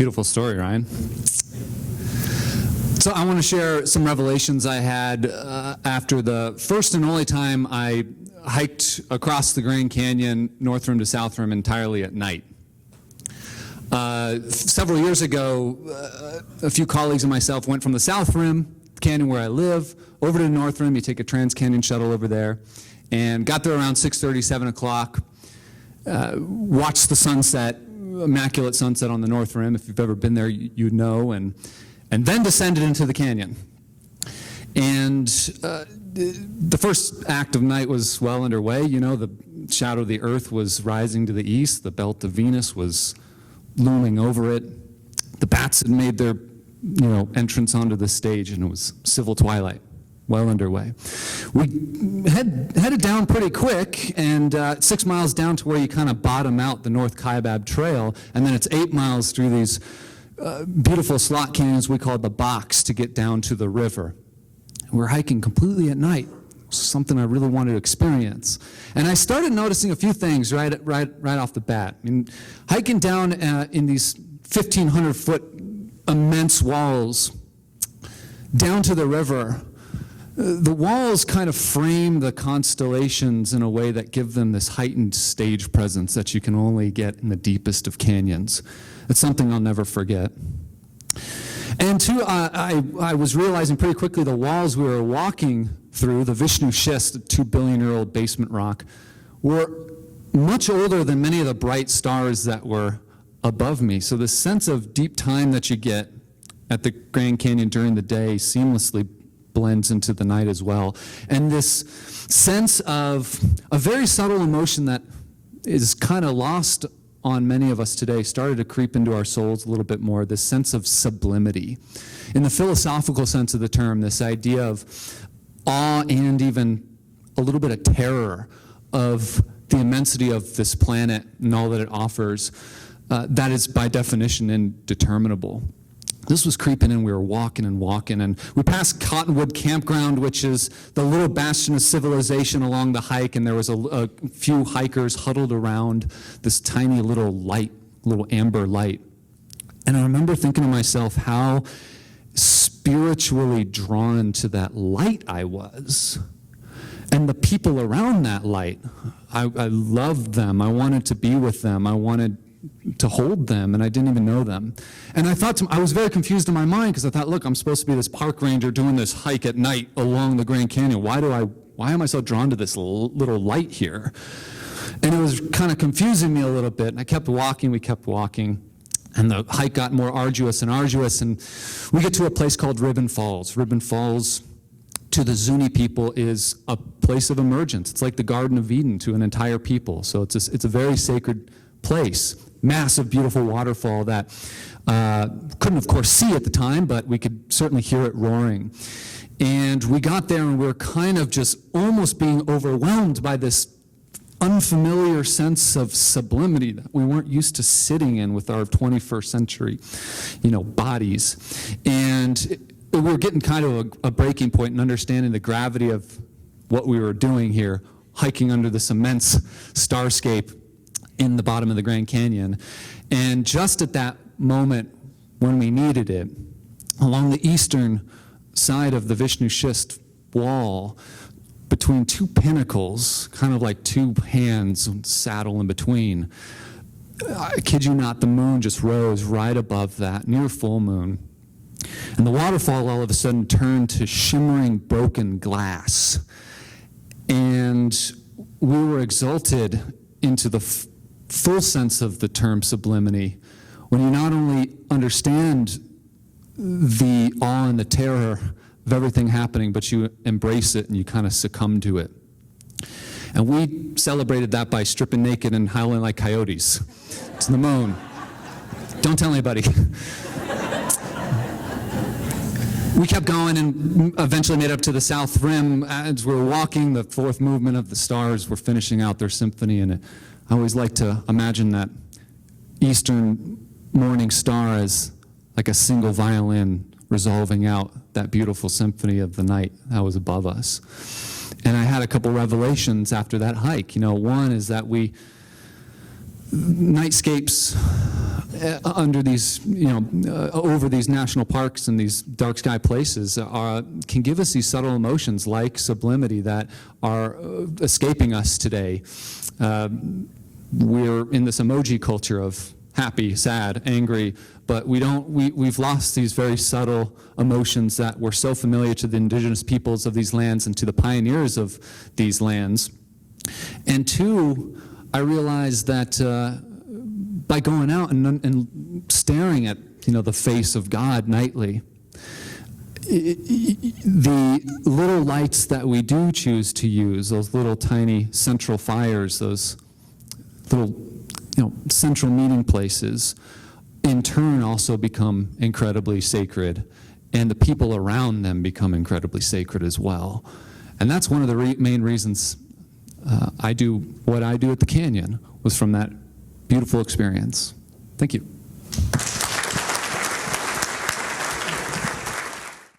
Beautiful story, Ryan. So I want to share some revelations I had after the first and only time I hiked across the Grand Canyon, North Rim to South Rim, entirely at night. Several years ago, a few colleagues and myself went from the South Rim, canyon where I live, over to the North Rim. You take a Trans-Canyon shuttle over there, and got there around 6:30, 7 o'clock, watched the sunset, immaculate sunset on the North Rim. If you've ever been there, you know, and then descended into the canyon. And the first act of night was well underway. You know, the shadow of the earth was rising to the east. The belt of Venus was looming over it. The bats had made their, entrance onto the stage, and it was civil twilight, well underway. We headed down pretty quick, and 6 miles down to where you kind of bottom out the North Kaibab Trail, and then it's 8 miles through these beautiful slot canyons we call the box to get down to the river. We're hiking completely at night, something I really wanted to experience. And I started noticing a few things right off the bat. I mean, hiking down in these 1,500-foot immense walls down to the river, the walls kind of frame the constellations in a way that give them this heightened stage presence that you can only get in the deepest of canyons. It's something I'll never forget. And two, I was realizing pretty quickly the walls we were walking through, the Vishnu schist, a 2 billion-year-old basement rock, were much older than many of the bright stars that were above me. So the sense of deep time that you get at the Grand Canyon during the day seamlessly blends into the night as well. And this sense of a very subtle emotion that is kind of lost on many of us today started to creep into our souls a little bit more, this sense of sublimity. In the philosophical sense of the term, this idea of awe and even a little bit of terror of the immensity of this planet and all that it offers, that is by definition indeterminable. This was creeping in. We were walking and walking, and we passed Cottonwood Campground, which is the little bastion of civilization along the hike, and there was a few hikers huddled around this tiny little light, little amber light. And I remember thinking to myself how spiritually drawn to that light I was, and the people around that light. I loved them. I wanted to be with them. I wanted to hold them, and I didn't even know them. And I was very confused in my mind, because I thought, look, I'm supposed to be this park ranger doing this hike at night along the Grand Canyon. Why am I so drawn to this little light here? And it was kind of confusing me a little bit, and I kept walking, we kept walking, and the hike got more arduous, and we get to a place called Ribbon Falls. Ribbon Falls, to the Zuni people, is a place of emergence. It's like the Garden of Eden to an entire people. So it's a very sacred place. Massive, beautiful waterfall that couldn't, of course, see at the time, but we could certainly hear it roaring. And we got there, and we were kind of just almost being overwhelmed by this unfamiliar sense of sublimity that we weren't used to sitting in with our 21st century, bodies. And we were getting kind of a breaking point in understanding the gravity of what we were doing here, hiking under this immense starscape in the bottom of the Grand Canyon. And just at that moment when we needed it, along the eastern side of the Vishnu schist wall, between two pinnacles, kind of like two hands saddle in between, I kid you not, the moon just rose right above that, near full moon. And the waterfall all of a sudden turned to shimmering broken glass. And we were exalted into the full sense of the term sublimity, when you not only understand the awe and the terror of everything happening, but you embrace it and you kind of succumb to it. And we celebrated that by stripping naked and howling like coyotes to the moon. Don't tell anybody. We kept going and eventually made up to the South Rim. As we were walking, the fourth movement of the stars were finishing out their symphony, and I always like to imagine that eastern morning star as like a single violin resolving out that beautiful symphony of the night that was above us. And I had a couple revelations after that hike. One is that nightscapes under these, over these national parks and these dark sky places can give us these subtle emotions like sublimity that are escaping us today. We're in this emoji culture of happy, sad, angry, but we've lost these very subtle emotions that were so familiar to the indigenous peoples of these lands and to the pioneers of these lands. And two, I realized that by going out and staring at the face of God nightly, the little lights that we do choose to use, those little tiny central fires, those little central meeting places, in turn also become incredibly sacred, and the people around them become incredibly sacred as well. And that's one of the main reasons I do what I do at the Canyon, was from that beautiful experience. Thank you.